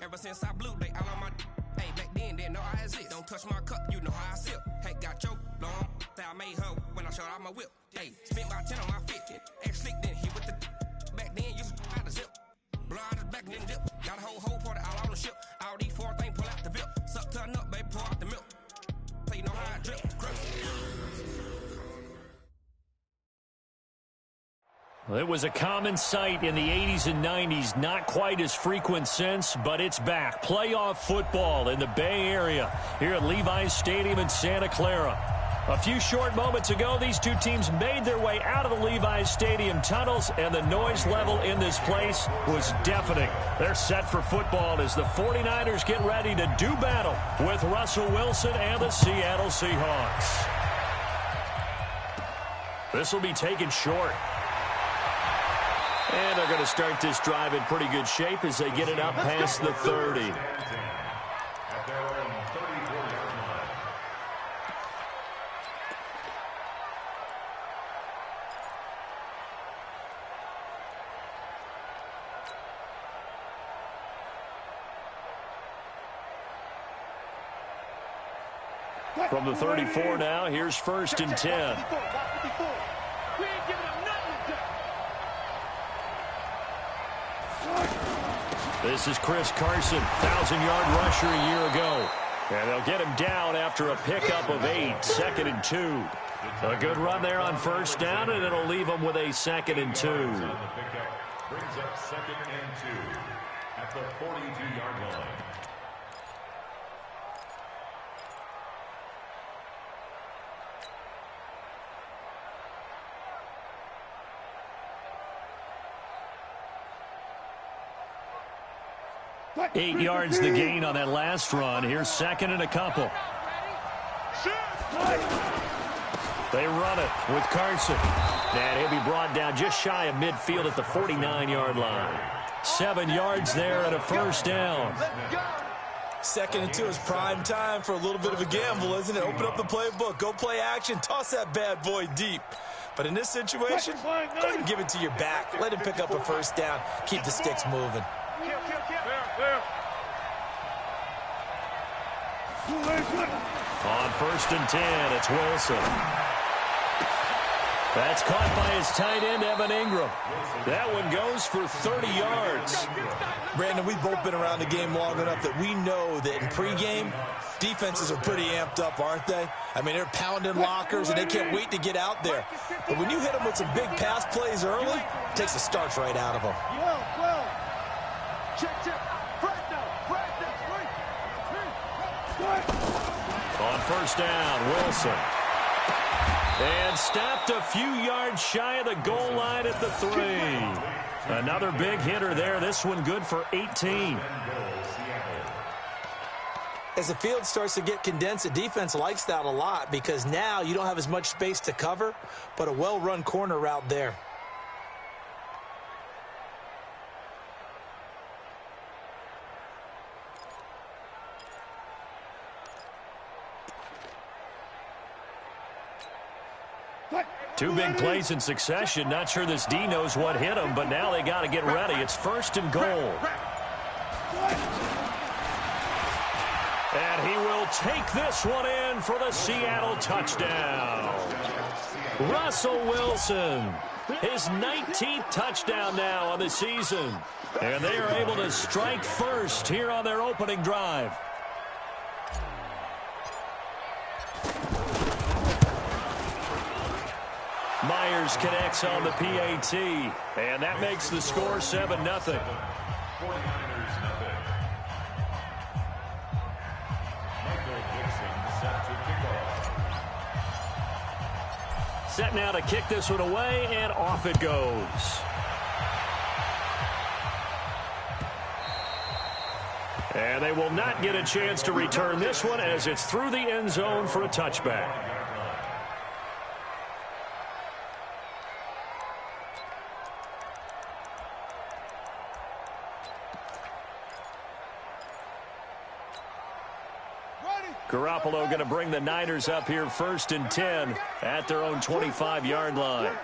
Ever since I blew, they all on my. Hey, back then, didn't know I exist. Don't touch my cup, you know how I sip. Hey, got your long. I made her when I showed out my whip. Hey, spent about 10 on my fit. Ex-slick, then hit with the. Back then, used to out the zip. Blow out his back and then dip. Got a whole party all on the ship. All these four things pull out the VIP. Suck, turn up, baby, pour out the milk. So you know how I drip. Well, it was a common sight in the 80s and 90s. Not quite as frequent since, but it's back. Playoff football in the Bay Area here at Levi's Stadium in Santa Clara. A few short moments ago, these two teams made their way out of the Levi's Stadium tunnels, and the noise level in this place was deafening. They're set for football as the 49ers get ready to do battle with Russell Wilson and the Seattle Seahawks. This will be taken short. And they're going to start this drive in pretty good shape as they get it up past the 30. From the 34 now, here's 1st and 10. This is Chris Carson, 1,000-yard rusher a year ago. And they'll get him down after a pickup of 8, 2nd and 2. A good run there on 1st down, and it'll leave them with a 2nd and 2. Brings up 2nd and 2 at the 42-yard line. Eight yards the gain on that last run. Here's 2nd and a couple. They run it with Carson. And he'll be brought down just shy of midfield at the 49-yard line. 7 yards there and a 1st down. 2nd and 2 is prime time for a little bit of a gamble, isn't it? Open up the playbook. Go play action. Toss that bad boy deep. But in this situation, go ahead and give it to your back. Let him pick up a 1st down. Keep the sticks moving. On 1st and 10, it's Wilson. That's caught by his tight end, Evan Ingram. That one goes for 30 yards. Brandon, we've both been around the game long enough that we know that in pregame, defenses are pretty amped up, aren't they? I mean, they're pounding lockers, and they can't wait to get out there. But when you hit them with some big pass plays early, it takes the starch right out of them. On 1st down, Wilson. And stopped a few yards shy of the goal line at the 3. Another big hitter there. This one good for 18. As the field starts to get condensed, the defense likes that a lot because now you don't have as much space to cover, but a well-run corner route there. Two big plays in succession. Not sure this D knows what hit him, but now they got to get ready. It's 1st and goal. And he will take this one in for the Seattle touchdown. Russell Wilson, his 19th touchdown now on the season. And they are able to strike first here on their opening drive. Myers connects on the PAT, and that makes the score 7-0. 49ers nothing. Michael Dixon set to kick off. Set now to kick this one away, and off it goes. And they will not get a chance to return this one as it's through the end zone for a touchback. Garoppolo going to bring the Niners up here 1st and 10 at their own 25-yard line.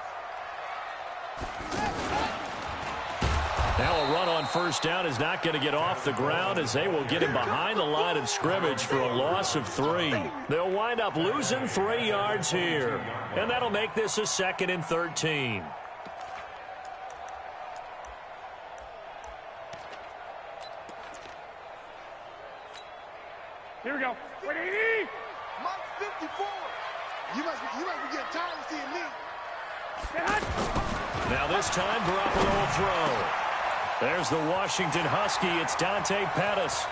Now a run on on first down is not going to get off the ground as they will get him behind the line of scrimmage for a loss of 3. They'll wind up losing 3 yards here. And that'll make this a 2nd and 13. Here we go. 180. Mike 54. You must be getting tired of seeing me. Now this time, Garoppolo will throw. There's the Washington Husky. It's Dante Pettis.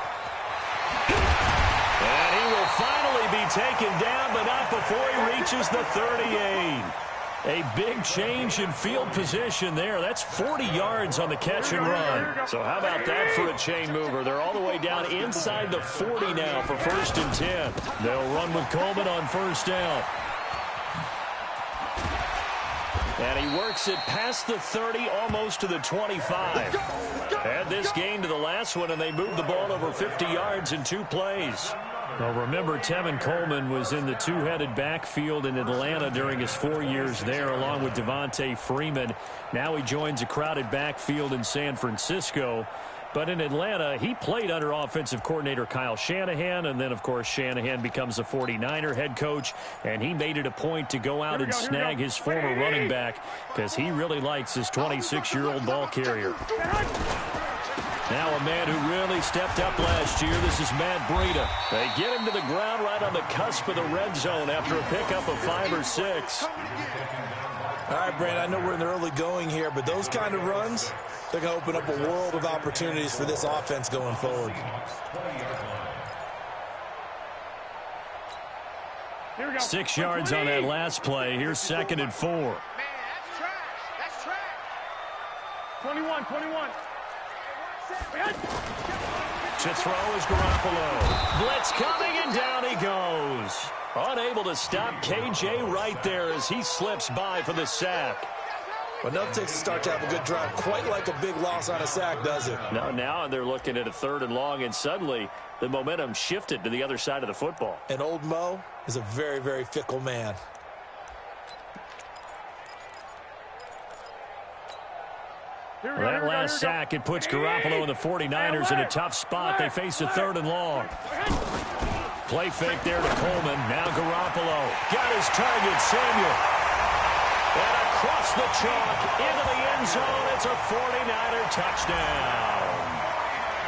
And he will finally be taken down, but not before he reaches the 38. A big change in field position there. That's 40 yards on the catch and run. So how about that for a chain mover? They're all the way down inside the 40 now for 1st and 10. They'll run with Coleman on first down. And he works it past the 30, almost to the 25. Add this game to the last one, and they moved the ball over 50 yards in 2 plays. Well, remember, Tevin Coleman was in the two-headed backfield in Atlanta during his 4 years there, along with Devontae Freeman. Now he joins a crowded backfield in San Francisco. But in Atlanta, he played under offensive coordinator Kyle Shanahan, and then, of course, Shanahan becomes a 49er head coach, and he made it a point to go out and snag his former running back because he really likes his 26-year-old ball carrier. Now a man who really stepped up last year. This is Matt Breida. They get him to the ground right on the cusp of the red zone after a pickup of 5 or 6. All right, Brand, I know we're in the early going here, but those kind of runs, they're going to open up a world of opportunities for this offense going forward. 6 yards on that last play. Here's 2nd and 4. Man, that's trash. That's trash. 21. To throw is Garoppolo. Blitz coming, and down he goes. Unable to stop KJ right there as he slips by for the sack. But enough takes to start to have a good drive. Quite like a big loss on a sack, does it? No, now they're looking at a 3rd and long, and suddenly the momentum shifted to the other side of the football. And old Mo is a very, very fickle man. That last sack, it puts Garoppolo and the 49ers in a tough spot. They face a 3rd and long. Play fake there to Coleman. Now Garoppolo. Got his target, Samuel. And across the chalk into the end zone. It's a 49er touchdown.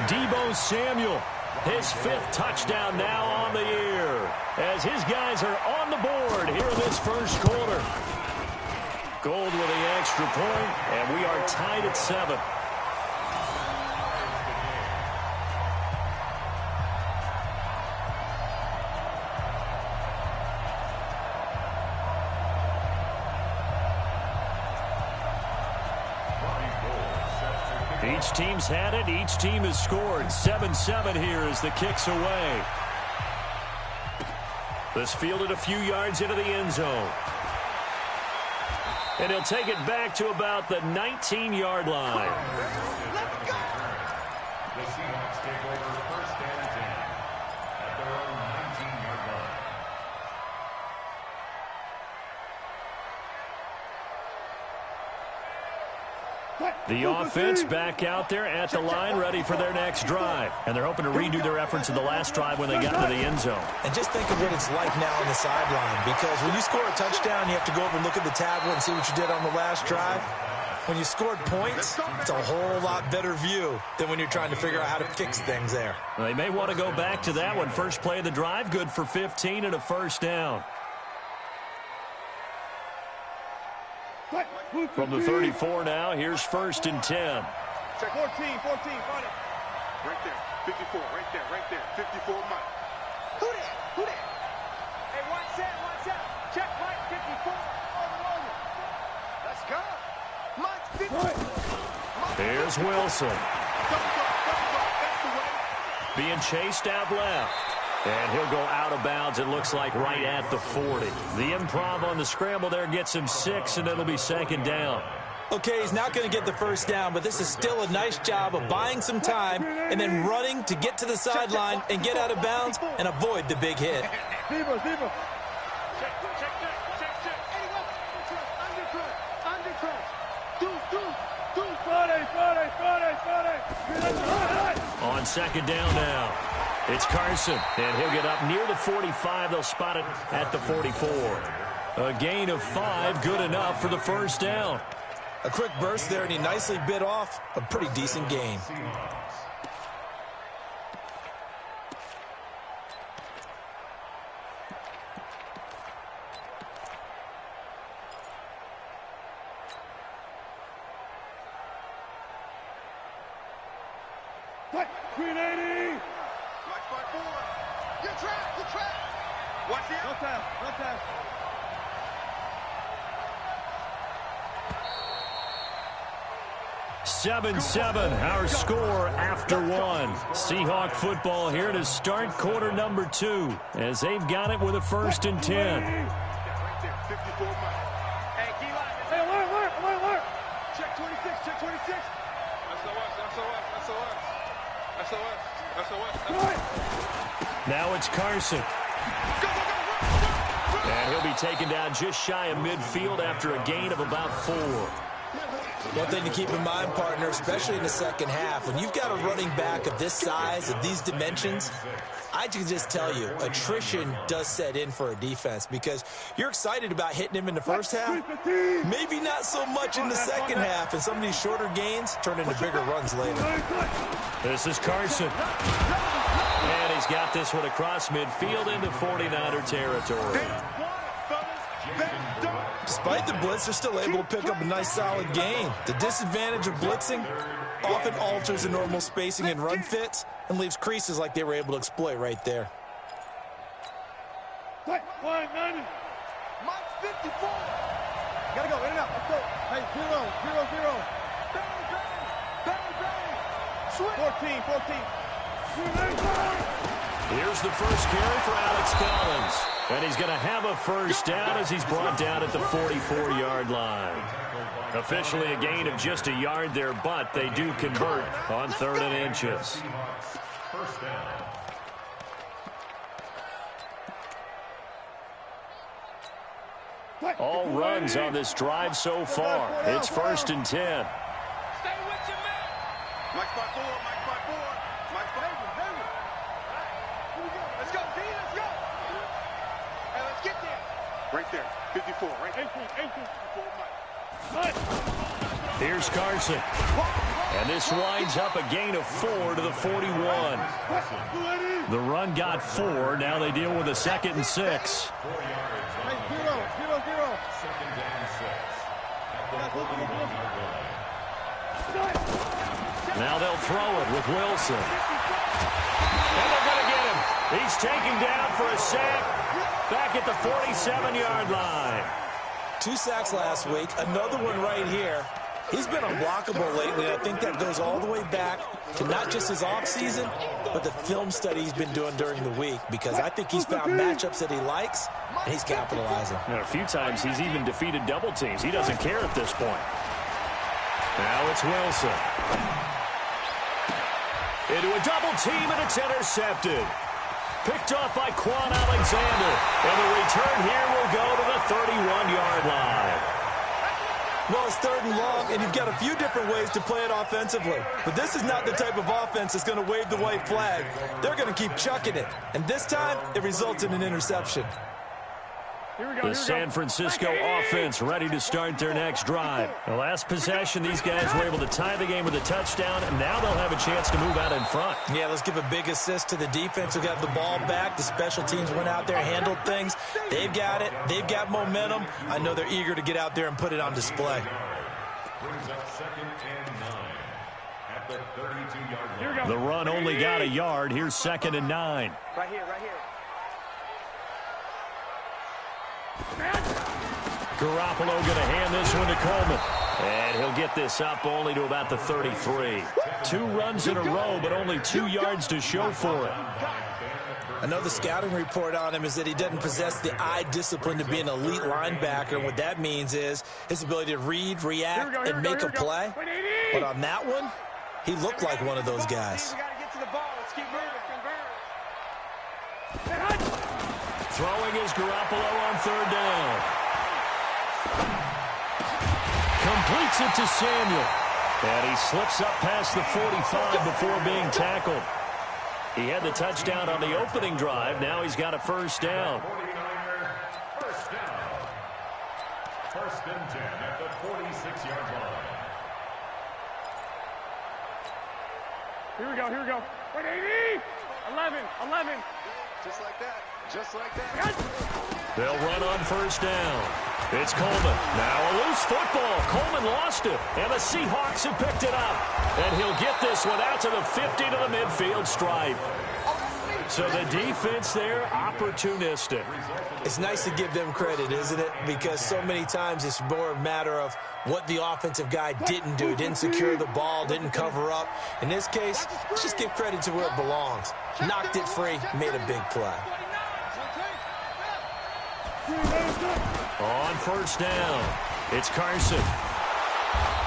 Deebo Samuel, his 5th touchdown now on the year, as his guys are on the board here in this first quarter. Gold with the extra point, and we are tied at 7. Each team's had it. Each team has scored. 7-7 here as the kick's away. This fielded a few yards into the end zone. And he'll take it back to about the 19-yard line. Let's go. The Seahawks take over 1st and 10 at their own 19-yard line. The offense back out there at the line, ready for their next drive. And they're hoping to redo their efforts in the last drive when they got into the end zone. And just think of what it's like now on the sideline, because when you score a touchdown, you have to go over and look at the tablet and see what you did on the last drive. When you scored points, it's a whole lot better view than when you're trying to figure out how to fix things there. Well, they may want to go back to that one. First play of the drive, good for 15 and a 1st down. From the 34 now, here's 1st and 10. Check 14, find it. Right there, 54, right there, 54 Mike. Who that? Hey, watch out. Check Mike 54. Let's go. Mike 54. Here's Wilson. Double go. That's the way. Being chased out left. And he'll go out of bounds, it looks like, right at the 40. The improv on the scramble there gets him 6, and it'll be 2nd down. Okay, he's not going to get the first down, but this is still a nice job of buying some time and then running to get to the sideline and get out of bounds and avoid the big hit. Deebo. Check. Undercut. Deuce. Friday. On second down now, it's Carson, and he'll get up near the 45. They'll spot it at the 44. A gain of 5, good enough for the first down. A quick burst there, and he nicely bit off a pretty decent gain. Green 80! Watch by 4. Good trap, good trap. Watch the out. No time. 7-7, our score after 1. Seahawk football here to start quarter number 2 as they've got it with a 1st and 10. Right there, 54 miles. Hey, key line. Hey, alert. Check 26, check 26. SOS. Now it's Carson. And he'll be taken down just shy of midfield after a gain of about 4. One thing to keep in mind, partner, especially in the second half, when you've got a running back of this size, of these dimensions, I can just tell you, attrition does set in for a defense because you're excited about hitting him in the first half, maybe not so much in the second half, and some of these shorter gains turn into bigger runs later. This is Carson. And he's got this one across midfield into 49er territory. Despite the blitz, they're still able to pick up a nice solid gain. The disadvantage of blitzing often alters the normal spacing and run fits and leaves creases like they were able to exploit right there. Mike 54. Gotta go, in and out. Let's go. Hey, 0-0-0. Bang. 14. Here's the first carry for Alex Collins. And he's going to have a first down as he's brought down at the 44-yard line. Officially a gain of just a yard there, but they do convert on 3rd and inches. First down. All runs on this drive so far. It's 1st and 10. Stay with your man. Mike by 4. Let's go, D, let's go. Hey, let's get there. Right there, 54, right there. 18. Here's Carson. And this winds up a gain of 4 to the 41. The run got 4. Now they deal with a 2nd and 6. 4 yards. Hey, 0. Second down 6. At the 41-yard line. Now they'll throw it with Wilson. And they're going to get him. He's taken down for a sack back at the 47-yard line. 2 sacks last week, another one right here. He's been unblockable lately, and I think that goes all the way back to not just his offseason, but the film study he's been doing during the week, because I think he's found matchups that he likes, and he's capitalizing. And a few times he's even defeated double teams. He doesn't care at this point. Now it's Wilson. Into a double team, and it's intercepted. Picked off by Quan Alexander. And the return here will go to the 31-yard line. Well, it's 3rd and long, and you've got a few different ways to play it offensively. But this is not the type of offense that's going to wave the white flag. They're going to keep chucking it. And this time, it results in an interception. The San Francisco offense ready to start their next drive. The last possession, these guys were able to tie the game with a touchdown, and now they'll have a chance to move out in front. Yeah, let's give a big assist to the defense who got the ball back. The special teams went out there, handled things. They've got it. They've got momentum. I know they're eager to get out there and put it on display. Brings up 2nd and 9 at the 32-yard line. The run only got a yard. Here's 2nd and 9. Right here. Garoppolo going to hand this one to Coleman. And he'll get this up only to about the 33. 2 runs in a row, but only 2 yards to show for it. I know the scouting report on him is that he doesn't possess the eye discipline to be an elite linebacker. And what that means is his ability to read, react, and make a play. But on that one, he looked like one of those guys. Throwing is Garoppolo on 3rd down. Completes it to Samuel. And he slips up past the 45 before being tackled. He had the touchdown on the opening drive. Now he's got a first down. First down. First and 10 at the 46-yard line. Here we go, here we go. Wait, 80! 11. Just like that. Just like that. They'll run on first down. It's Coleman. Now a loose football. Coleman lost it, and the Seahawks have picked it up. And he'll get this one out to the 50 to the midfield stripe. So the defense there, opportunistic. It's nice to give them credit, isn't it? Because so many times it's more a matter of what the offensive guy didn't do. Didn't secure the ball, didn't cover up. In this case, let's just give credit to where it belongs. Knocked it free, made a big play. On first down, it's Carson.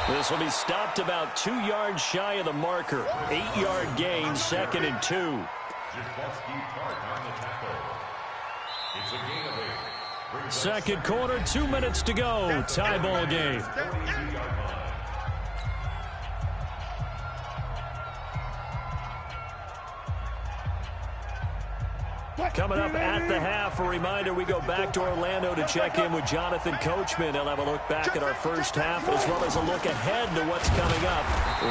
This will be stopped about 2 yards shy of the marker. 8-yard gain, 2nd and 2. Second quarter, 2 minutes to go. Tie ball game. Coming up at the half, a reminder, we go back to Orlando to check in with Jonathan Coachman. He'll have a look back at our first half as well as a look ahead to what's coming up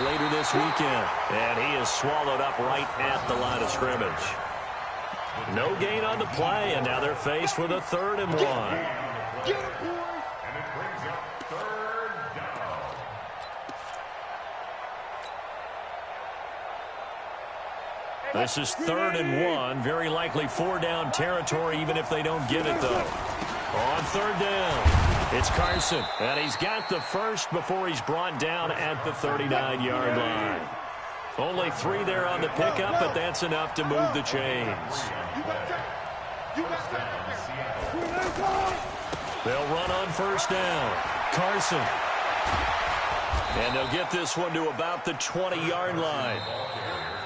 later this weekend. And he is swallowed up right at the line of scrimmage. No gain on the play, and now they're faced with a 3rd and 1. And it brings up 3rd down. This is 3rd and 1. Very likely 4-down territory, even if they don't get it, though. On 3rd down, it's Carson. And he's got the first before he's brought down at the 39-yard line. Only 3 there on the pickup, but that's enough to move the chains. They'll run on first down. Carson. And they'll get this one to about the 20-yard line.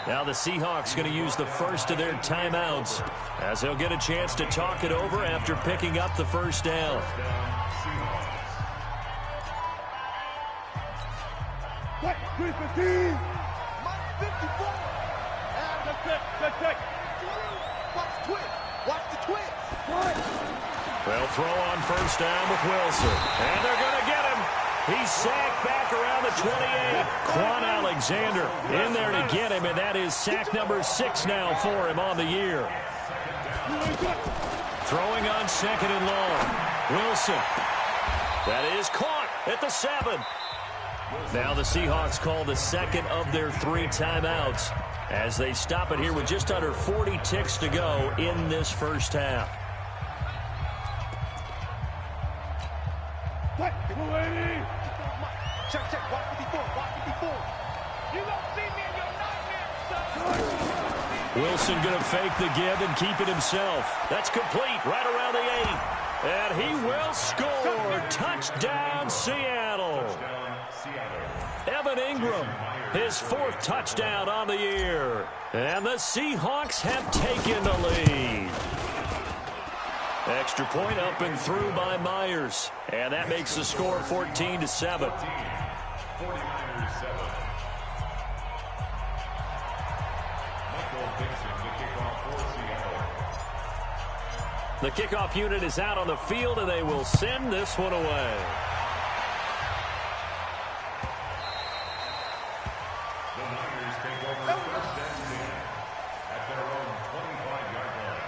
Now the Seahawks going to use the first of their timeouts as they'll get a chance to talk it over after picking up the first down. Watch the twitch. They'll throw on first down with Wilson. And they're going to get him. He's sacked back around the 28. Quan Alexander in there to get him, and that is sack number 6 now for him on the year. Throwing on 2nd and long. Wilson. That is caught at the 7. Now the Seahawks call the 2nd of their 3 timeouts as they stop it here with just under 40 ticks to go in this first half. Check. Watch 54. You don't see me in your nightmares, son. Wilson going to fake the give and keep it himself. That's complete right around the 8. And he will score. Touchdown, Seattle. Evan Ingram, his 4th touchdown on the year. And the Seahawks have taken the lead. Extra point up and through by Myers. And that makes the score 14-7. The kickoff unit is out on the field, and they will send this one away. The Niners take over first and 10 at their own 25-yard line.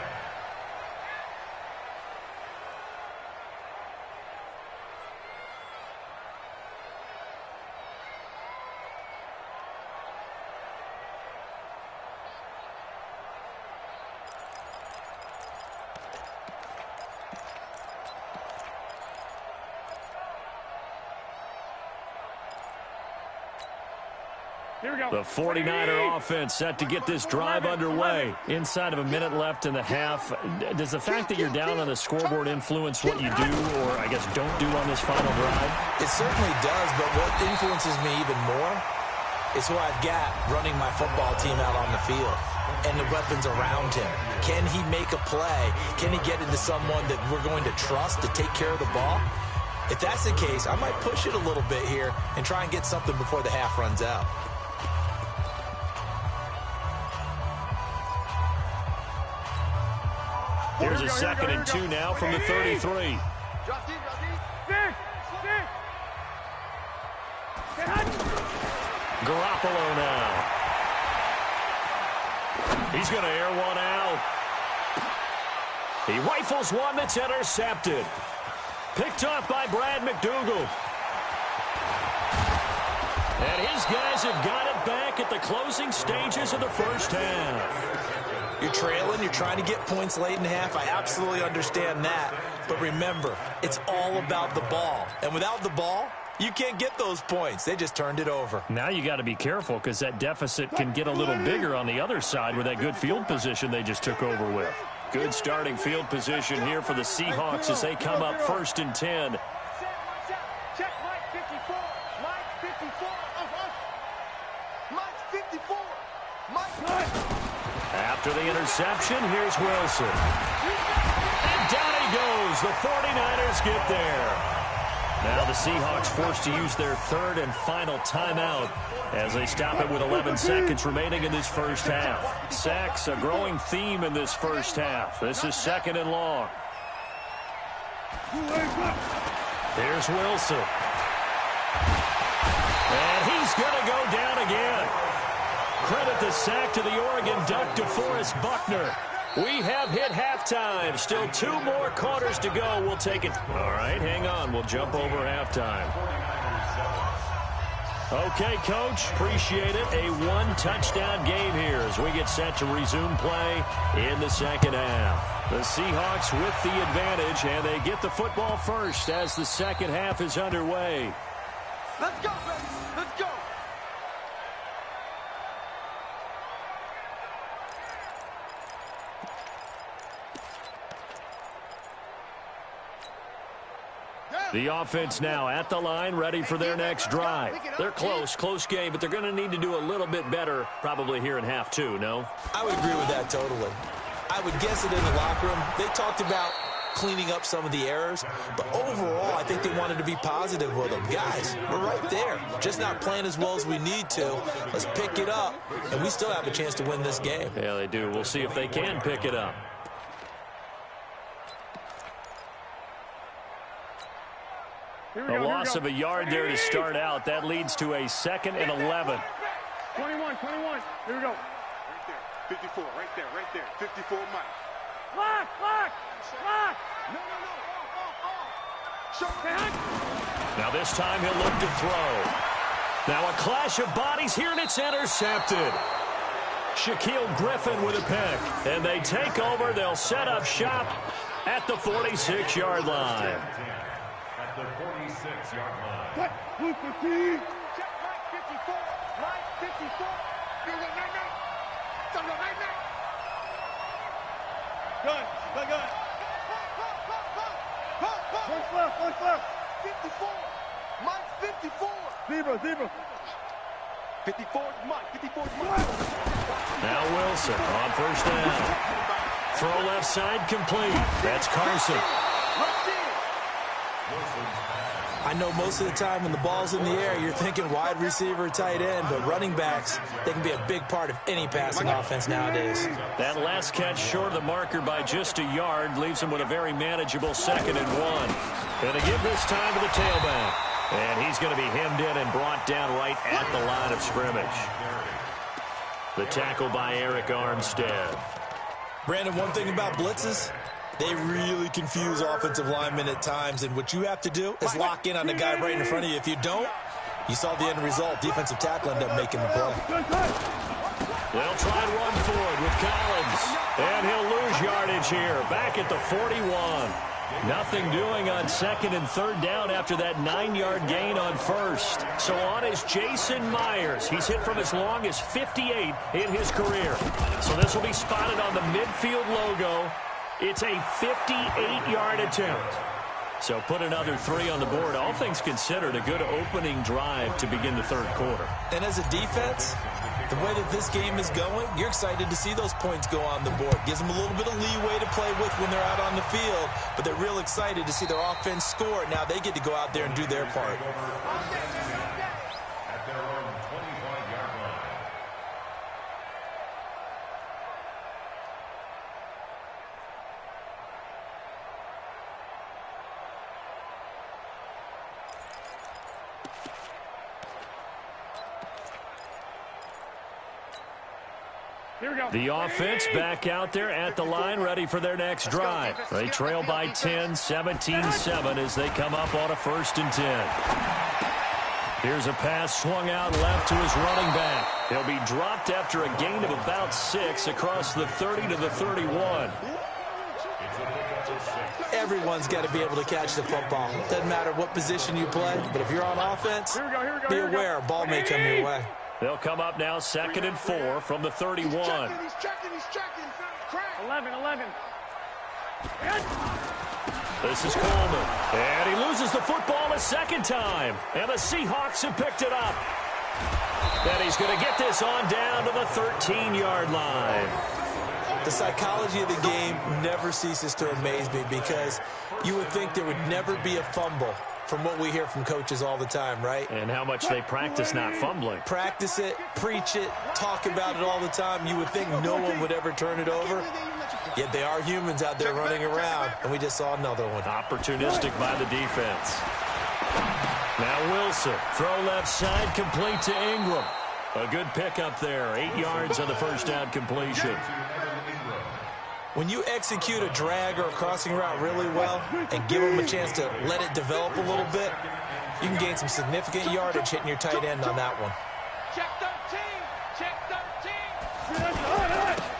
The 49er offense set to get this drive underway. Inside of a minute left in the half. Does the fact that you're down on the scoreboard influence what you do or, I guess, don't do on this final drive? It certainly does, but what influences me even more is who I've got running my football team out on the field and the weapons around him. Can he make a play? Can he get into someone that we're going to trust to take care of the ball? If that's the case, I might push it a little bit here and try and get something before the half runs out. Here's a 2nd and 2 now from the 33. Garoppolo now. He's going to air one out. He rifles one that's intercepted. Picked off by Brad McDougal. And his guys have got it back at the closing stages of the first half. You're trailing, you're trying to get points late in the half. I absolutely understand that. But remember, it's all about the ball. And without the ball, you can't get those points. They just turned it over. Now you got to be careful because that deficit can get a little bigger on the other side with that good field position they just took over with. Good starting field position here for the Seahawks as they come up 1st and 10. Check Mike 54. Mike 54. Mike 54. Mike. After the interception, here's Wilson. And down he goes. The 49ers get there. Now the Seahawks forced to use their 3rd and final timeout as they stop it with 11 seconds remaining in this first half. Sacks, a growing theme in this first half. This is 2nd and long. Here's Wilson. And he's going to go down again. Credit the sack to the Oregon Duck, DeForest Buckner. We have hit halftime. Still 2 more quarters to go. We'll take it. All right, hang on. We'll jump over halftime. Okay, Coach, appreciate it. A 1-touchdown game here as we get set to resume play in the second half. The Seahawks with the advantage, and they get the football first as the second half is underway. Let's go, baby. Let's go. The offense now at the line, ready for their next drive. They're close game, but they're going to need to do a little bit better probably here in half 2, no? I would agree with that totally. I would guess it in the locker room. They talked about cleaning up some of the errors, but overall, I think they wanted to be positive with them. Guys, we're right there. Just not playing as well as we need to. Let's pick it up, and we still have a chance to win this game. Yeah, they do. We'll see if they can pick it up. A loss of a yard there to start out. That leads to a 2nd and 11. 21. Here we go. Right there. 54. Right there. 54, Mike. Lock. No. Now this time he'll look to throw. Now a clash of bodies here, and it's intercepted. Shaquille Griffin with a pick. And they take over. They'll set up shop at the 46-yard line. At the 46-yard line. Check Mike 54. Mike 54. Good. Push left. 54. Mike 54. Zebra. 54 Mike. 54 Mike. Now Wilson on first down. Throw left side complete. That's Carson. I know most of the time when the ball's in the air, you're thinking wide receiver, tight end, but running backs, they can be a big part of any passing offense nowadays. That last catch short of the marker by just a yard leaves him with a very manageable 2nd and 1. Going to give this time to the tailback. And he's going to be hemmed in and brought down right at the line of scrimmage. The tackle by Eric Armstead. Brandon, one thing about blitzes, they really confuse offensive linemen at times, and what you have to do is lock in on the guy right in front of you. If you don't, you saw the end result. Defensive tackle ended up making the play. They'll try and run forward with Collins, and he'll lose yardage here, back at the 41. Nothing doing on 2nd and 3rd down after that 9-yard gain on 1st. So on is Jason Myers. He's hit from as long as 58 in his career. So this will be spotted on the midfield logo. It's a 58-yard attempt. So put another 3 on the board. All things considered, a good opening drive to begin the third quarter. And as a defense, the way that this game is going, you're excited to see those points go on the board. Gives them a little bit of leeway to play with when they're out on the field, but they're real excited to see their offense score. Now they get to go out there and do their part. At their own 25-yard line. The offense back out there at the line, ready for their next drive. They trail by 10, 17-7 as they come up on a 1st and 10. Here's a pass swung out left to his running back. He'll be dropped after a gain of about 6 across the 30 to the 31. Everyone's got to be able to catch the football. Doesn't matter what position you play, but if you're on offense, be aware a ball may come your way. They'll come up now 2nd and 4 from the 31. He's checking. 11. This is Coleman. And he loses the football a second time. And the Seahawks have picked it up. And he's going to get this on down to the 13-yard line. The psychology of the game never ceases to amaze me because you would think there would never be a fumble from what we hear from coaches all the time, right? And how much they practice not fumbling. Practice it, preach it, talk about it all the time. You would think no one would ever turn it over. Yet they are humans out there running around, and we just saw another one. Opportunistic by the defense. Now Wilson, throw left side, complete to Ingram. A good pickup there, 8 yards on the first down completion. When you execute a drag or a crossing route really well and give them a chance to let it develop a little bit, you can gain some significant yardage hitting your tight end on that one. Check 13.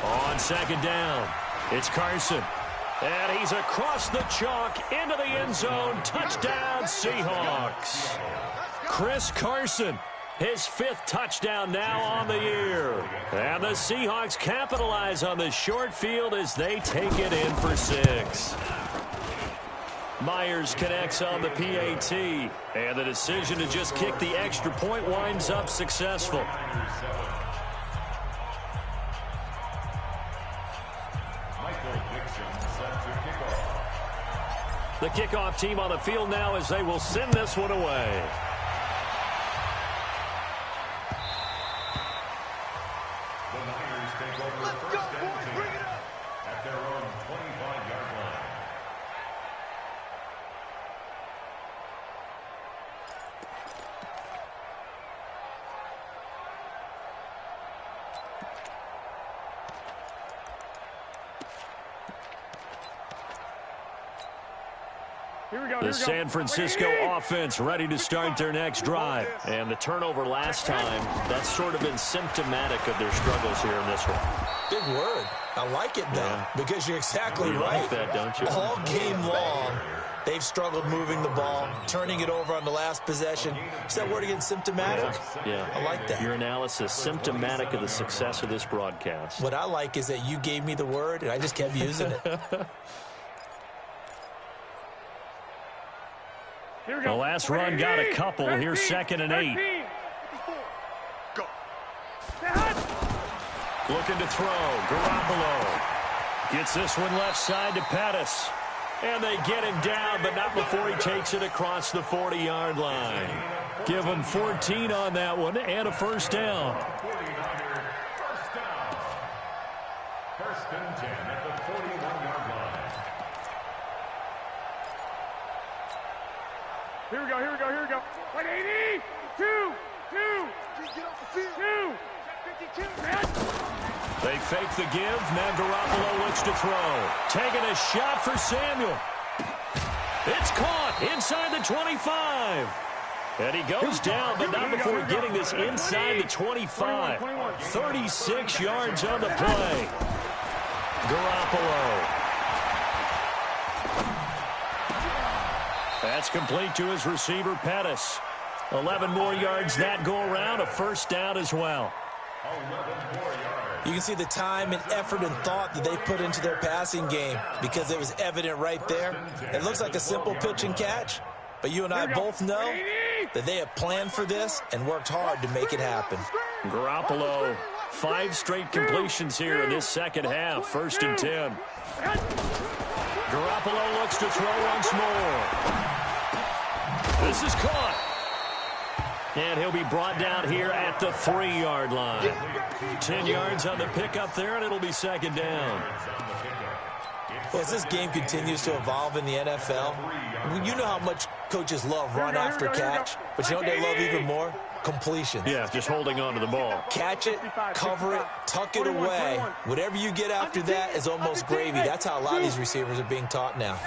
On 2nd down, it's Carson. And he's across the chalk into the end zone. Touchdown, Seahawks. Chris Carson. His 5th touchdown now on the year. And the Seahawks capitalize on the short field as they take it in for 6. Myers connects on the PAT. And the decision to just kick the extra point winds up successful. The kickoff team on the field now as they will send this one away. The San Francisco offense ready to start their next drive. And the turnover last time, that's sort of been symptomatic of their struggles here in this one. Big word. I like it, though, because you're exactly you right. Like that, don't you? All game long, they've struggled moving the ball, turning it over on the last possession. Is that word again, symptomatic? Yeah. I like that. Your analysis, symptomatic of the success of this broadcast. What I like is that you gave me the word, and I just kept using it. The last run got a couple. Here's 2nd and 8. Go. Looking to throw. Garoppolo gets this one left side to Pettis. And they get him down, but not before he takes it across the 40-yard line. Give him 14 on that one and a first down. 1st and 10 at the 41-yard line. Here we go. 180. 2. Get off the field. 52. They fake the give. Now Garoppolo looks to throw. Taking a shot for Samuel. It's caught inside the 25. And he goes down, but not before getting this inside the 25. 36 yards on the play. Garoppolo. That's complete to his receiver, Pettis. 11 more yards that go around, a first down as well. 11 more yards. You can see the time and effort and thought that they put into their passing game because it was evident right there. It looks like a simple pitch and catch, but you and I both know that they have planned for this and worked hard to make it happen. Garoppolo, 5 straight completions here in this second half. 1st and 10. Garoppolo looks to throw once more. This is caught. And he'll be brought down here at the 3-yard line. 10 yards on the pickup there, and it'll be 2nd down. Well, as this game continues to evolve in the NFL, you know how much coaches love run after catch, but you know what they love even more? Completion. Yeah, just holding on to the ball. Catch it, cover it, tuck it away. Whatever you get after that is almost gravy. That's how a lot of these receivers are being taught now.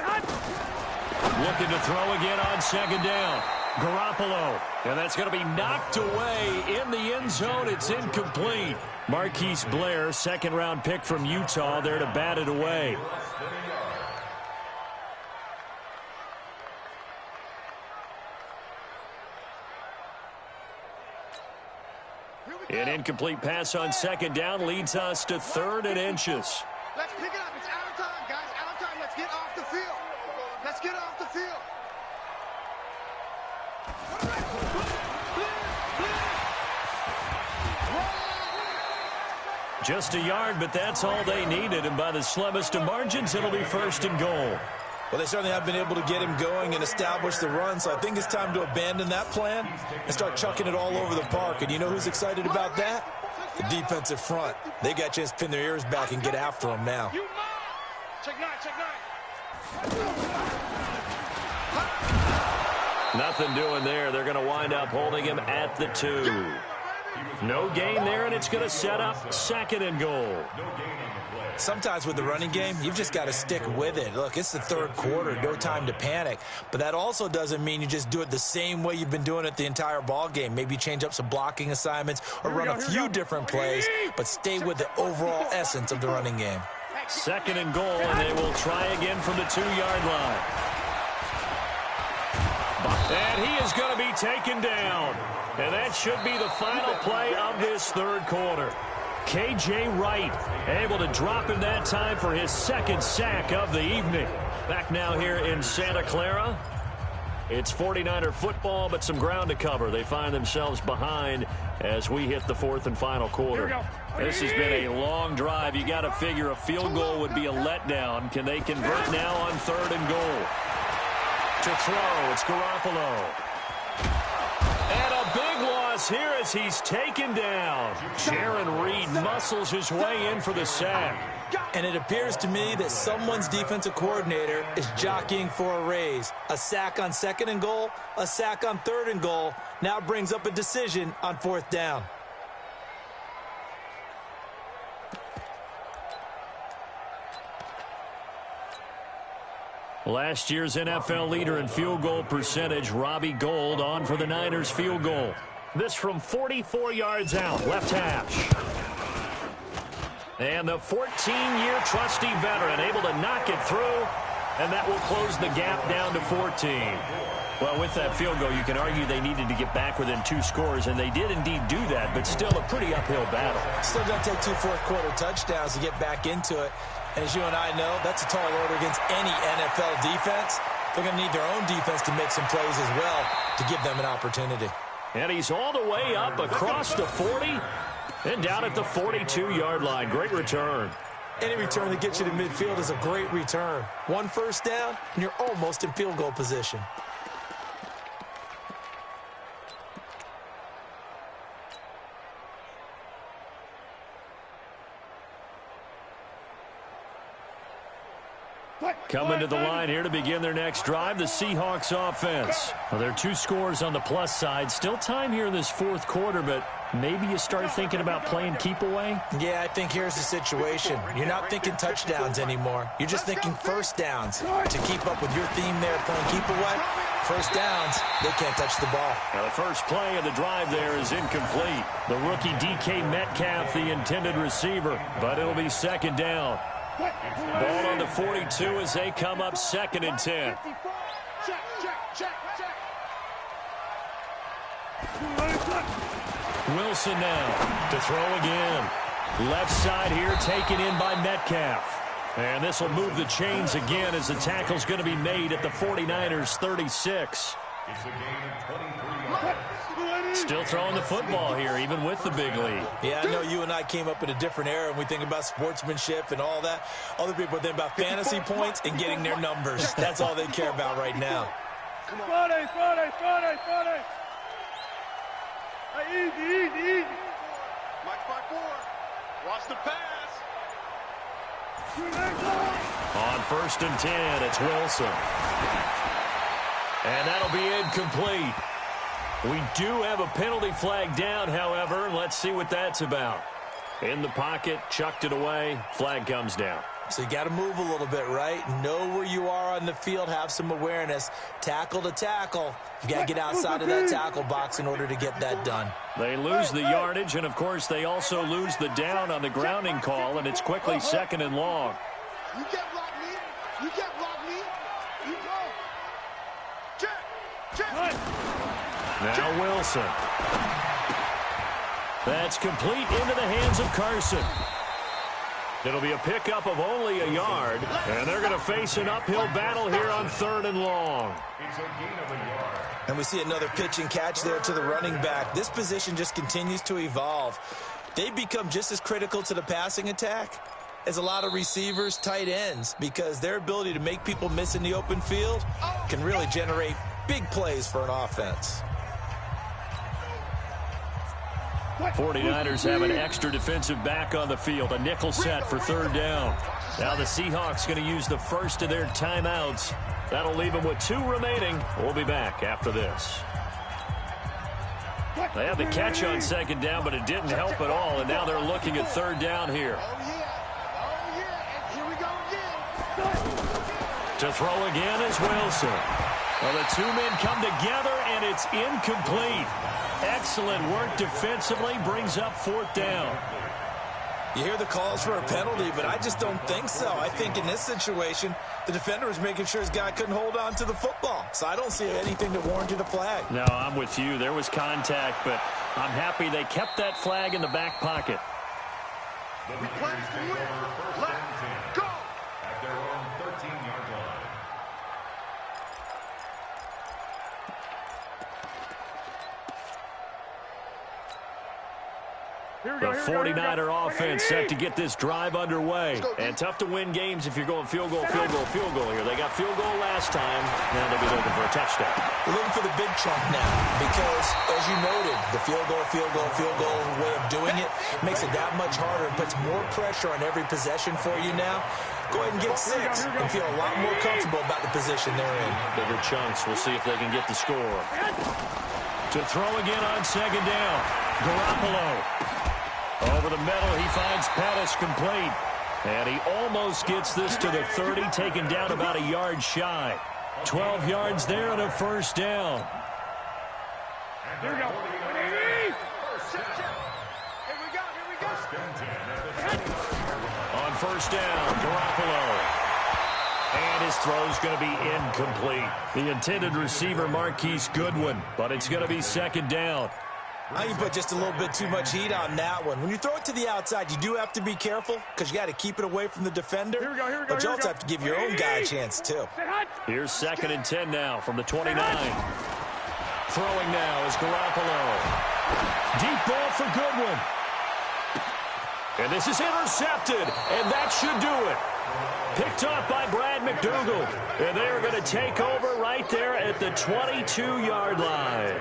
Looking to throw again on 2nd down. Garoppolo, and that's going to be knocked away in the end zone. It's incomplete. Marquise Blair, 2nd-round pick from Utah, there to bat it away. An incomplete pass on 2nd down leads us to 3rd and inches. Let's pick it up. It's out of time, guys. Out of time. Let's get off the field. Let's get off the field. Just a yard, but that's all they needed. And by the slimmest of margins, it'll be 1st and goal. Well, they certainly have been able to get him going and establish the run, so I think it's time to abandon that plan and start chucking it all over the park. And you know who's excited about that? The defensive front. They got a chance to pin their ears back and get after him now. Check 9, check 9. Nothing doing there. They're going to wind up holding him at the 2. No gain there, and it's going to set up 2nd and goal. Sometimes with the running game, you've just got to stick with it. Look, it's the 3rd quarter, no time to panic. But that also doesn't mean you just do it the same way you've been doing it the entire ball game. Maybe change up some blocking assignments or run a few different plays, but stay with the overall essence of the running game. 2nd and goal, and they will try again from the 2-yard line. And he is going to be taken down. And that should be the final play of this 3rd quarter. K.J. Wright able to drop in that time for his 2nd sack of the evening. Back now here in Santa Clara. It's 49er football, but some ground to cover. They find themselves behind as we hit the 4th and final quarter. This has been a long drive. You got to figure a field goal would be a letdown. Can they convert now on 3rd and goal? To throw, it's Garoppolo. And a big loss here as he's taken down. Jaron Reed muscles his way in for the sack. And it appears to me that someone's defensive coordinator is jockeying for a raise. A sack on 2nd and goal, a sack on 3rd and goal. Now brings up a decision on 4th down. Last year's NFL leader in field goal percentage, Robbie Gould, on for the Niners field goal. This from 44 yards out, left hash. And the 14-year trusty veteran able to knock it through, and that will close the gap down to 14. Well, with that field goal, you can argue they needed to get back within 2 scores, and they did indeed do that, but still a pretty uphill battle. Still going to take 2 fourth-quarter touchdowns to get back into it. And as you and I know, that's a tall order against any NFL defense. They're going to need their own defense to make some plays as well to give them an opportunity. And he's all the way up across the 40 and down at the 42-yard line. Great return. Any return that gets you to midfield is a great return. 1 first down, and you're almost in field goal position. Coming to the line here to begin their next drive, the Seahawks offense. Well, there are 2 scores on the plus side. Still time here in this 4th quarter, but maybe you start thinking about playing keep away? Yeah, I think here's the situation. You're not thinking touchdowns anymore. You're just thinking first downs. To keep up with your theme there, playing keep away, first downs, they can't touch the ball. Now, the first play of the drive there is incomplete. The rookie DK Metcalf, the intended receiver, but it'll be 2nd down. Ball on the 42 as they come up 2nd and 10. Wilson now to throw again. Left side here taken in by Metcalf. And this will move the chains again as the tackle's going to be made at the 49ers 36. It's a gain of 23 yards. Still throwing the football here, even with the big lead. Yeah, I know you and I came up in a different era and we think about sportsmanship and all that. Other people think about fantasy points and getting their numbers. That's all they care about right now. Come on. Friday. Hey, easy. Mike's by 4. Watch the pass. On 1st and 10, it's Wilson. And that'll be incomplete. We do have a penalty flag down, however. Let's see what that's about. In the pocket, chucked it away, flag comes down. So you got to move a little bit, right? Know where you are on the field, have some awareness. Tackle to tackle. You got to get outside of that tackle box in order to get that done. They lose the yardage, and, of course, they also lose the down on the grounding call, and it's quickly 2nd and long. You can't block me. You go. Check. Now Wilson. That's complete into the hands of Carson. It'll be a pickup of only a yard, and they're going to face an uphill battle here on 3rd and long. It's a gain of a yard. And we see another pitch and catch there to the running back. This position just continues to evolve. They become just as critical to the passing attack as a lot of receivers, tight ends, because their ability to make people miss in the open field can really generate big plays for an offense. 49ers have an extra defensive back on the field, a nickel set for 3rd down. Now the Seahawks going to use the first of their timeouts. That'll leave them with 2 remaining. We'll be back after this. They had the catch on 2nd down, but it didn't help at all, and now they're looking at 3rd down here. And here we go again. To throw again is Wilson. Well, the 2 men come together, and it's incomplete. Excellent work defensively, brings up 4th down. You hear the calls for a penalty, but I just don't think so. I think in this situation, the defender was making sure his guy couldn't hold on to the football. So I don't see anything that warranted a flag. No, I'm with you. There was contact, but I'm happy they kept that flag in the back pocket. The Packers take over 1st and 10 at their own 13-yard line. The 49er offense set to get this drive underway. And tough to win games if you're going field goal here. They got field goal last time. Now they'll be looking for a touchdown. We're looking for the big chunk now because, as you noted, the field goal way of doing it makes it that much harder and puts more pressure on every possession for you now. Go ahead and get 6 and feel a lot more comfortable about the position they're in. Bigger chunks. We'll see if they can get the score. To throw again on 2nd down. Garoppolo. Over the middle, he finds Pettis complete. And he almost gets this to the 30, taken down about a yard shy. 12 yards there and a 1st down. Here we go. Here we go. On 1st down, Garoppolo. And his throw's going to be incomplete. The intended receiver, Marquise Goodwin, but it's going to be 2nd down. I think you put just a little bit too much heat on that one. When you throw it to the outside, you do have to be careful because you got to keep it away from the defender. But you also have to give your own guy a chance, too. Here's 2nd and 10 now from the 29. Throwing now is Garoppolo. Deep ball for Goodwin. And this is intercepted, and that should do it. Picked off by Brad McDougal. And they're going to take over right there at the 22-yard line.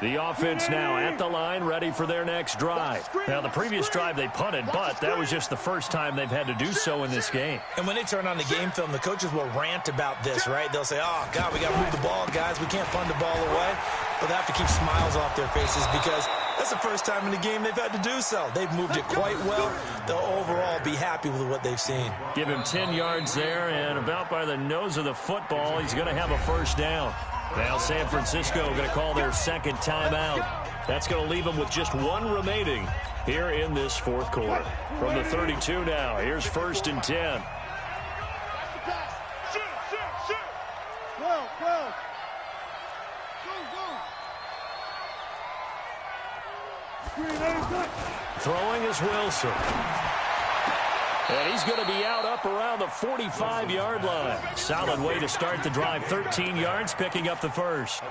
The offense now at the line, ready for their next drive. Now, the previous drive they punted, but that was just the first time they've had to do so in this game. And when they turn on the game film, the coaches will rant about this, right? They'll say, oh, God, we got to move the ball, guys. We can't punt the ball away. But they have to keep smiles off their faces because that's the first time in the game they've had to do so. They've moved it quite well. They'll overall be happy with what they've seen. Give him 10 yards there, and about by the nose of the football, he's going to have a 1st down. Now San Francisco going to call their 2nd timeout. That's going to leave them with just 1 remaining. here in this fourth quarter. From the 32 now, here's 1st and 10. Throwing is Wilson. And he's going to be out up around the 45-yard line. Solid way to start the drive. 13 yards, picking up the first.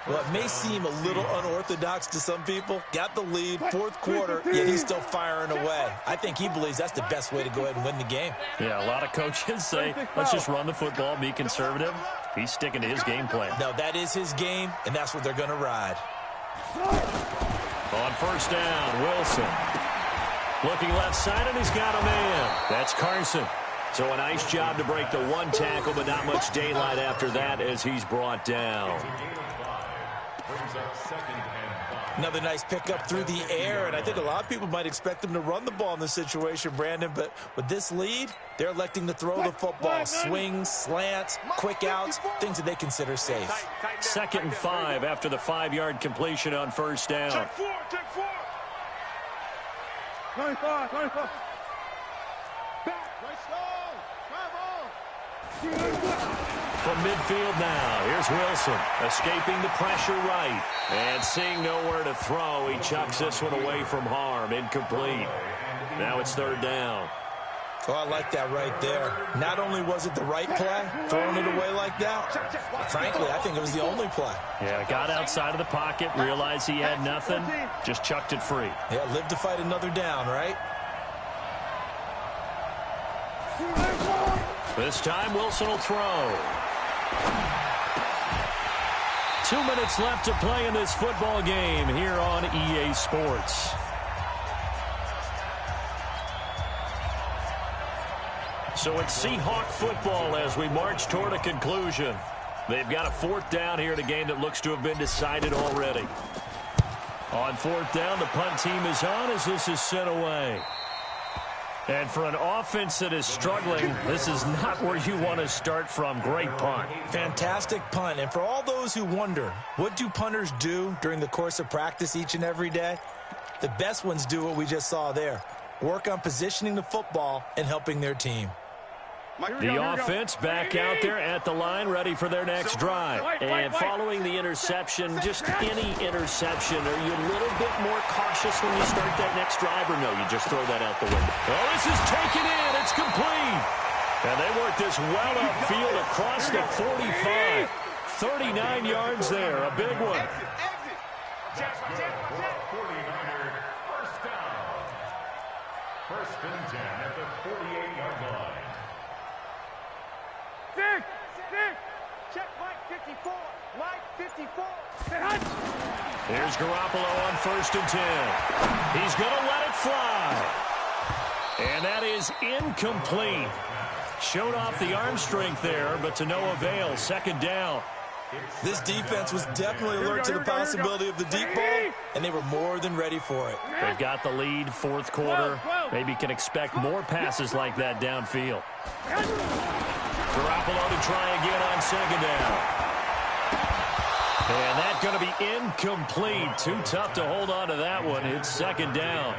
Well, it may seem a little unorthodox to some people. Got the lead, fourth quarter, yet he's still firing away. I think he believes that's the best way to go ahead and win the game. Yeah, a lot of coaches say, let's just run the football, be conservative. He's sticking to his game plan. No, that is his game, and that's what they're going to ride. On 1st down, Wilson. Looking left side, and he's got a man. That's Carson. So a nice job to break the one tackle, but not much daylight after that as he's brought down. Another nice pickup through the air, and I think a lot of people might expect them to run the ball in this situation, Brandon, but with this lead, they're electing to throw the football. Swings, slants, quick outs, things that they consider safe. 2nd and 5 after the 5-yard completion on 1st down. Check 4. 25. Back. From midfield now, here's Wilson, escaping the pressure right. And seeing nowhere to throw, he chucks this one away from harm, incomplete. Now it's 3rd down. Oh, I like that right there. Not only was it the right play, throwing it away like that, frankly, I think it was the only play. Yeah, got outside of the pocket, realized he had nothing, just chucked it free. Yeah, live to fight another down, right? This time, Wilson will throw. 2 minutes left to play in this football game here on EA Sports. So it's Seahawk football as we march toward a conclusion. They've got a 4th down here in a game that looks to have been decided already. On 4th down, the punt team is on as this is sent away. And for an offense that is struggling, this is not where you want to start from. Great punt. Fantastic punt. And for all those who wonder, what do punters do during the course of practice each and every day? The best ones do what we just saw there. Work on positioning the football and helping their team. The offense back out there at the line, ready for their next drive. And following the interception, just any interception, are you a little bit more cautious when you start that next drive, or no, you just throw that out the window? Oh, this is taken in. It's complete. And they work this well upfield across the 45. 39 yards there, a big one. 1st and 10 at the 48-yard line. Check Mike 54. Mike 54. Here's Garoppolo on 1st and 10. He's going to let it fly. And that is incomplete. Showed off the arm strength there, but to no avail. 2nd down. This defense was definitely alert to the possibility of the deep ball, and they were more than ready for it. They've got the lead, 4th quarter. Maybe can expect more passes like that downfield. Garoppolo to try again on 2nd down. And that's going to be incomplete. Too tough to hold on to that one. It's 2nd down.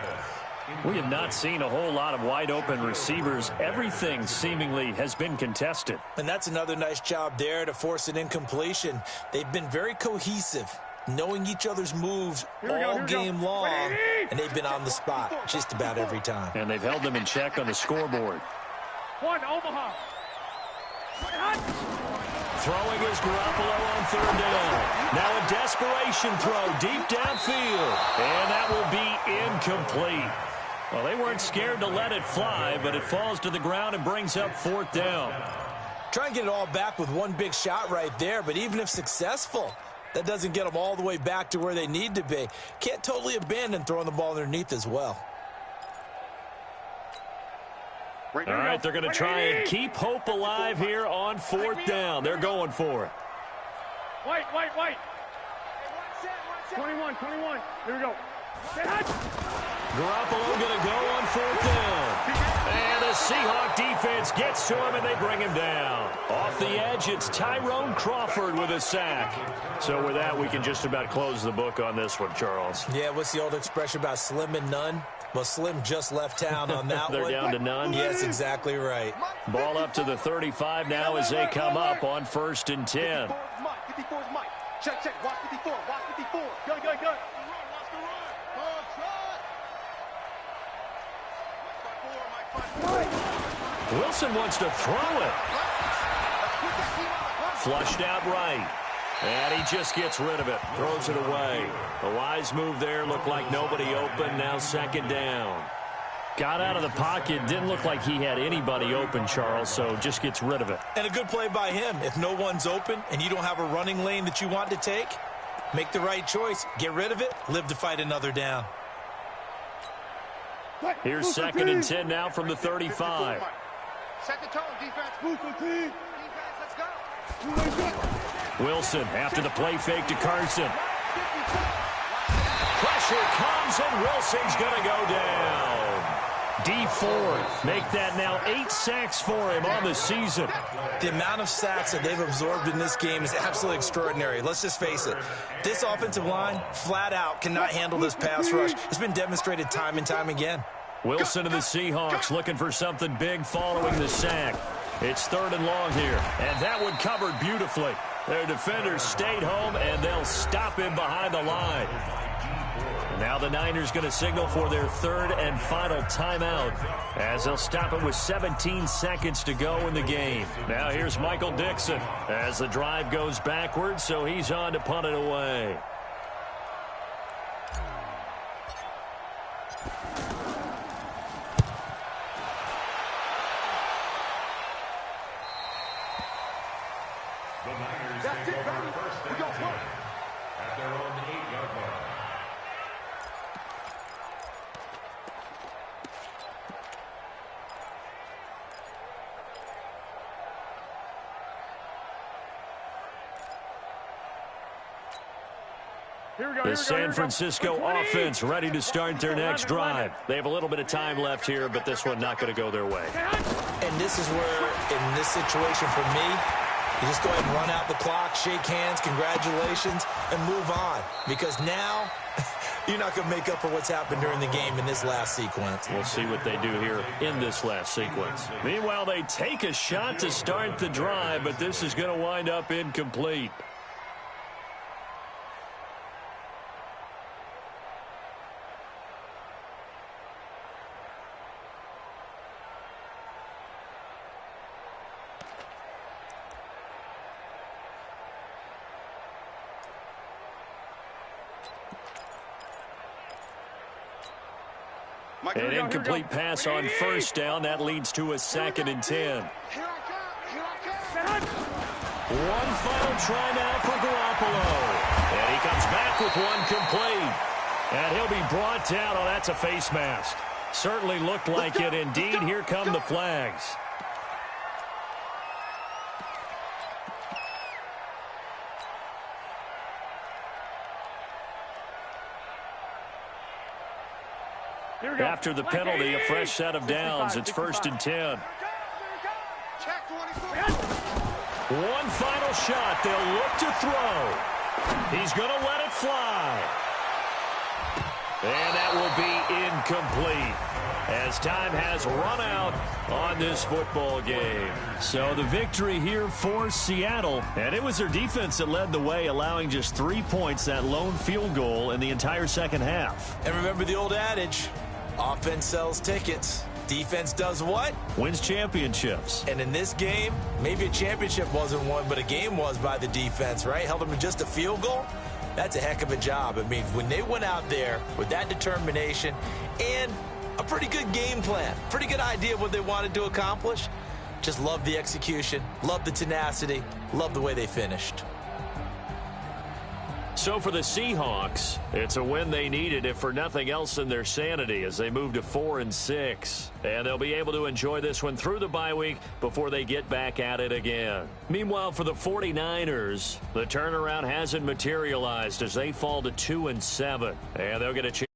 We have not seen a whole lot of wide-open receivers. Everything seemingly has been contested. And that's another nice job there to force an incompletion. They've been very cohesive, knowing each other's moves all game long, and they've been on the spot just about every time. And they've held them in check on the scoreboard. 1, Omaha. Throwing is Garoppolo on 3rd down. Now a desperation throw deep downfield. And that will be incomplete. Well, they weren't scared to let it fly, but it falls to the ground and brings up 4th down. Try and get it all back with one big shot right there, but even if successful, that doesn't get them all the way back to where they need to be. Can't totally abandon throwing the ball underneath as well. All right, they're going to try and keep hope alive here on 4th down. They're going for it. White. 21. Here we go. Garoppolo going to go on 4th down. And the Seahawk defense gets to him, and they bring him down. Off the edge, it's Tyrone Crawford with a sack. So with that, we can just about close the book on this one, Charles. Yeah, what's the old expression about slim and none? Well, Slim just left town on that They're one. down to none? Yes, exactly right. Ball up to the 35 now as they come up on 1st and 10. 54 is Mike. Check, check. Watch 54. Watch 54. Go, go, go. Wilson wants to throw it. Flushed out right. And he just gets rid of it. Throws it away. A wise move there. Looked like nobody open. Now 2nd down. Got out of the pocket. Didn't look like he had anybody open, Charles, so just gets rid of it. And a good play by him. If no one's open and you don't have a running lane that you want to take, make the right choice. Get rid of it. Live to fight another down. Here's 2nd and 10 now from the 35. Set the tone, defense. Defense, let's go. Wilson after the play fake to Carson. Pressure comes, and Wilson's going to go down. D4 make that now 8 sacks for him on the season. The amount of sacks that they've absorbed in this game is absolutely extraordinary. Let's just face it. This offensive line, flat out, cannot handle this pass rush. It's been demonstrated time and time again. Wilson and the Seahawks looking for something big following the sack. It's 3rd and long here, and that one covered beautifully. Their defenders stayed home, and they'll stop him behind the line. Now the Niners going to signal for their 3rd and final timeout as they'll stop it with 17 seconds to go in the game. Now here's Michael Dixon as the drive goes backwards, so he's on to punt it away. The Niners take over 1st and 10 at their own 8-yard line. The San Francisco offense ready to start their next drive. They have a little bit of time left here, but this one not going to go their way. And this is where, in this situation for me, you just go ahead and run out the clock, shake hands, congratulations, and move on. Because now, you're not going to make up for what's happened during the game in this last sequence. We'll see what they do here in this last sequence. Meanwhile, they take a shot to start the drive, but this is going to wind up incomplete. An incomplete pass on 1st down. That leads to a 2nd and 10. One final try now for Garoppolo. And he comes back with one complete. And he'll be brought down. Oh, that's a face mask. Certainly looked like it. Indeed, here come the flags. After the penalty, a fresh set of downs. It's 1st and 10. One final shot. They'll look to throw. He's going to let it fly. And that will be incomplete as time has run out on this football game. So the victory here for Seattle. And it was their defense that led the way, allowing just 3 points, that lone field goal in the entire second half. And remember the old adage, offense sells tickets. Defense does what? Wins championships. And in this game, maybe a championship wasn't won, but a game was by the defense, right? Held them to just a field goal. That's a heck of a job. I mean, when they went out there with that determination and a pretty good game plan, pretty good idea of what they wanted to accomplish, just love the execution, love the tenacity, love the way they finished. So for the Seahawks, it's a win they needed, if for nothing else in their sanity, as they move to 4-6. And they'll be able to enjoy this one through the bye week before they get back at it again. Meanwhile, for the 49ers, the turnaround hasn't materialized as they fall to 2-7. And they'll get a chance